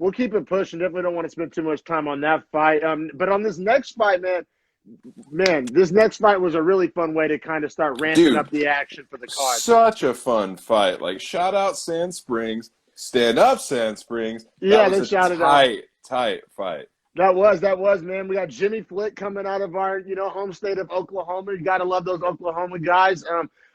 we'll keep it pushing. Definitely don't want to spend too much time on that fight. But on this next fight, man, this next fight was a really fun way to kind of start ramping up Dude, the action for the card. such a fun fight. Like, shout out Sand Springs, stand up Sand Springs. That Yeah, was they a shouted out. tight fight. That was, man. We got Jimmy Flick coming out of our, home state of Oklahoma. You got to love those Oklahoma guys.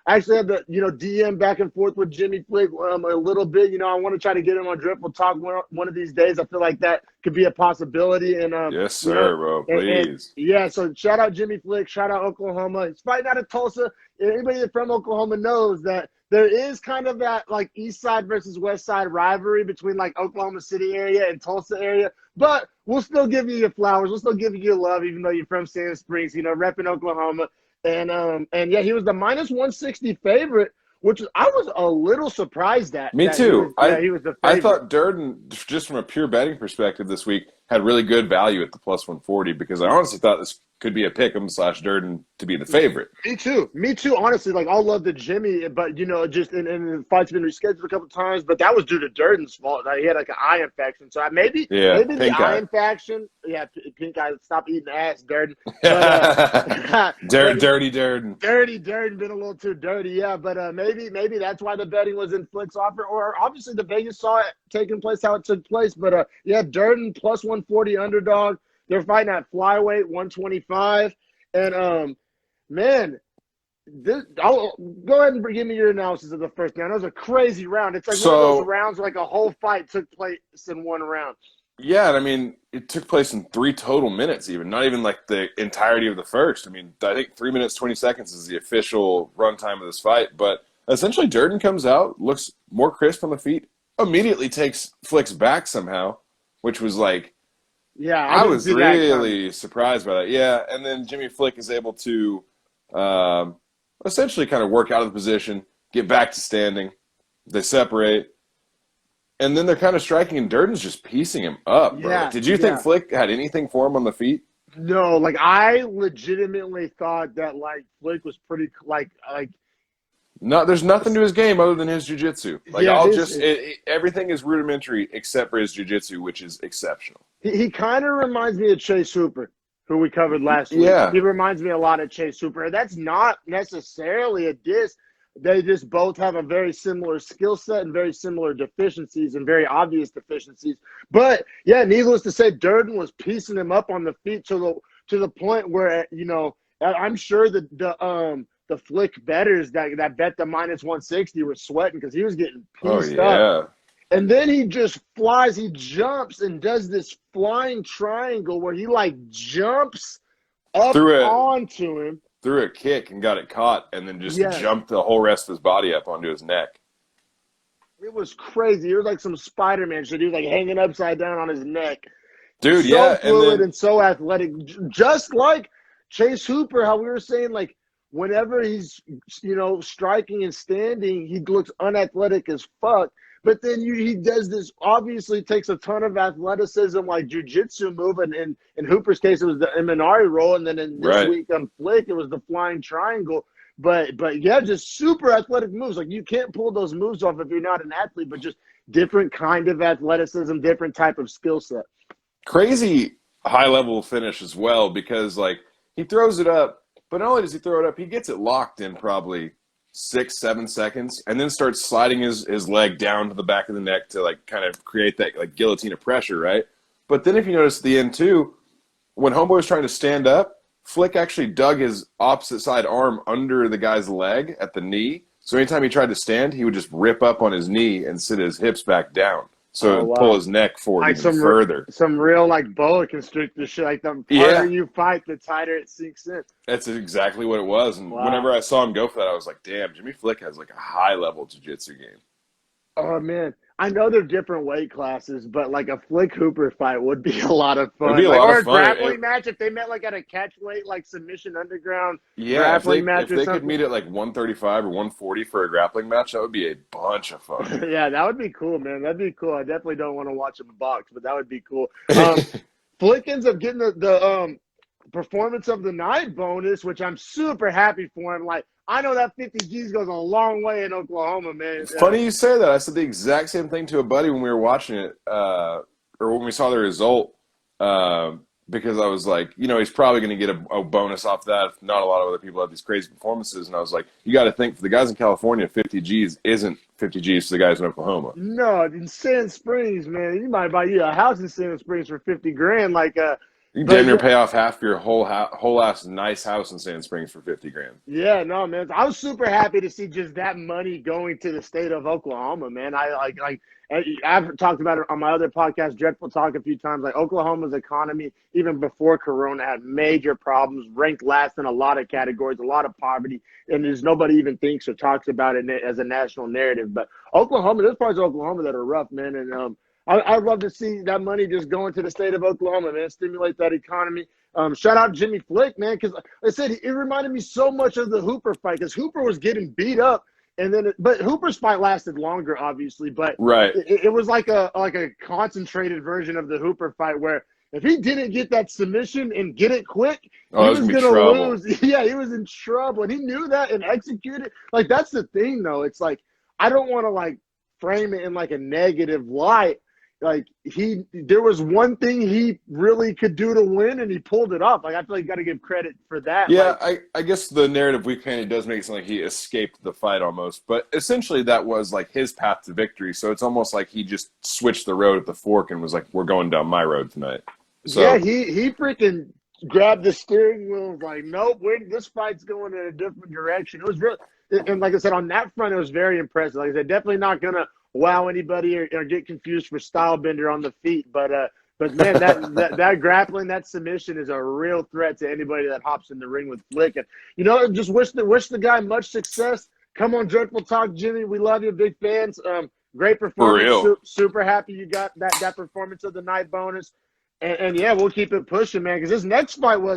I actually had the, DM back and forth with Jimmy Flick a little bit. I want to try to get him on Drip. We'll talk one of these days. I feel like that could be a possibility. And, Yes, sir, bro. and Please. yeah, so shout out Jimmy Flick. Shout out Oklahoma. He's fighting out of Tulsa. Anybody that's from Oklahoma knows that there is kind of that like East Side versus West Side rivalry between like Oklahoma City area and Tulsa area. But we'll still give you your flowers. We'll still give you your love, even though you're from Sand Springs, repping Oklahoma. And yeah, he was the minus 160 favorite, which I was a little surprised at. Me too. He was the favorite. I thought Durden, just from a pure betting perspective this week, had really good value at the plus 140 because I honestly thought this could be a pick'em / Durden to be the favorite. Me too. Honestly, like I'll love the Jimmy, but just and the fight's been rescheduled a couple of times, but that was due to Durden's fault. He had like an eye infection, so maybe the eye infection. Yeah, pink eye. Stop eating ass, Durden. But, dirty Durden. Dirty Durden, been a little too dirty. Yeah, but maybe that's why the betting was in Flick's offer, or obviously the Vegas saw it taking place how it took place. But yeah, Durden plus 140 underdog. They're fighting at flyweight 125. And, man, I'll go ahead and give me your analysis of the first round. That was a crazy round. It's like one of those rounds where like a whole fight took place in one round. Yeah, and I mean, it took place in 3 total minutes even, not even like the entirety of the first. I mean, I think 3 minutes, 20 seconds is the official runtime of this fight. But essentially, Durden comes out, looks more crisp on the feet, immediately takes Flick's back somehow, which was like, yeah, I was really surprised by that. Yeah, and then Jimmy Flick is able to essentially kind of work out of the position, get back to standing. They separate. And then they're kind of striking, and Durden's just piecing him up, bro. Yeah, Did you think Flick had anything for him on the feet? No, like I legitimately thought that like Flick was pretty like No, there's nothing to his game other than his jiu-jitsu. Like everything is rudimentary except for his jiu-jitsu, which is exceptional. He kind of reminds me of Chase Hooper, who we covered last week. Yeah. He reminds me a lot of Chase Hooper. That's not necessarily a diss. They just both have a very similar skill set and very similar deficiencies and very obvious deficiencies. But, yeah, needless to say, Durden was piecing him up on the feet to the point where, I'm sure that the Flick bettors that bet the minus 160 were sweating because he was getting pieced up. And then he just flies, he jumps and does this flying triangle where he like jumps up onto him. Threw a kick and got it caught and then just jumped the whole rest of his body up onto his neck. It was crazy. It was like some Spider-Man shit. He was like hanging upside down on his neck. Dude, so fluid and so athletic. Just like Chase Hooper, how we were saying, like, whenever he's, striking and standing, he looks unathletic as fuck. But then he does this, obviously takes a ton of athleticism, like jiu-jitsu move. And in Hooper's case, it was the Imanari roll. And then in this week on Flick, it was the flying triangle. But yeah, just super athletic moves. Like, you can't pull those moves off if you're not an athlete, but just different kind of athleticism, different type of skill set. Crazy high-level finish as well because, like, he throws it up. But not only does he throw it up, he gets it locked in probably 6-7 seconds and then starts sliding his leg down to the back of the neck to like kind of create that like guillotine of pressure, right? But then if you notice at the end too, when Homeboy was trying to stand up, Flick actually dug his opposite side arm under the guy's leg at the knee. So anytime he tried to stand, he would just rip up on his knee and sit his hips back down. So pull his neck forward like even further. Some real like boa constrictor shit. Like the harder you fight, the tighter it sinks in. That's exactly what it was. And whenever I saw him go for that, I was like, damn, Jimmy Flick has like a high-level jiu-jitsu game. Oh, man. I know they're different weight classes, but like a Flick Hooper fight would be a lot of fun. It'd be a lot of fun. Or a grappling match if they met like at a catch weight, like submission underground grappling match. If they could meet at like 135 or 140 for a grappling match, that would be a bunch of fun. Yeah, that would be cool, man. That'd be cool. I definitely don't want to watch them box, but that would be cool. Flick ends up getting the performance of the night bonus, which I'm super happy for him. Like, I know that 50 G's goes a long way in Oklahoma, man. It's funny you say that. I said the exact same thing to a buddy when we were watching it or when we saw the result, because I was like, he's probably going to get a bonus off that. If not a lot of other people have these crazy performances, and I was like, you got to think for the guys in California, 50 G's isn't 50 G's for the guys in Oklahoma. No, in Sand Springs, man, you might buy you a house in Sand Springs for 50 grand. You can But damn near yeah, pay off half your whole ass nice house in Sand Springs for 50 grand. yeah, no, man. I was super happy to see just that money going to the state of Oklahoma, man. I've talked about it on my other podcast, Dreadful Talk, a few times. Like Oklahoma's economy, even before Corona, had major problems, ranked last in a lot of categories, a lot of poverty, and there's nobody even thinks or talks about it as a national narrative. But Oklahoma, there's parts of Oklahoma that are rough, man, and I'd love to see that money just going to the state of Oklahoma, man, stimulate that economy. Shout out Jimmy Flick, man, because like I said, it reminded me so much of the Hooper fight because Hooper was getting beat up. But Hooper's fight lasted longer, obviously. But Right. it was like a concentrated version of the Hooper fight where if he didn't get that submission and get it quick, he was gonna be gonna trouble. lose. Yeah, he was in trouble, and he knew that and executed. Like that's the thing, though. It's like I don't want to like frame it in like a negative light. Like there was one thing he really could do to win, and he pulled it off. Like I feel like you got to give credit for that. Yeah, Like, I guess the narrative we painted does make it sound like he escaped the fight almost, but essentially that was like his path to victory. So it's almost like he just switched the road at the fork and was like, "We're going down my road tonight." So yeah, he freaking grabbed the steering wheel and was like, nope, this fight's going in a different direction. It was really, and like I said, on that front, it was very impressive. Like I said, definitely not going to wow anybody or get confused for style bender on the feet. But man, that grappling, that submission is a real threat to anybody that hops in the ring with Flick. And, just wish the guy much success. Come on, Dreadful Talk, Jimmy. We love you. Big fans. Great for performance. real. Super happy you got that performance of the night bonus. And yeah, we'll keep it pushing, man, because this next fight was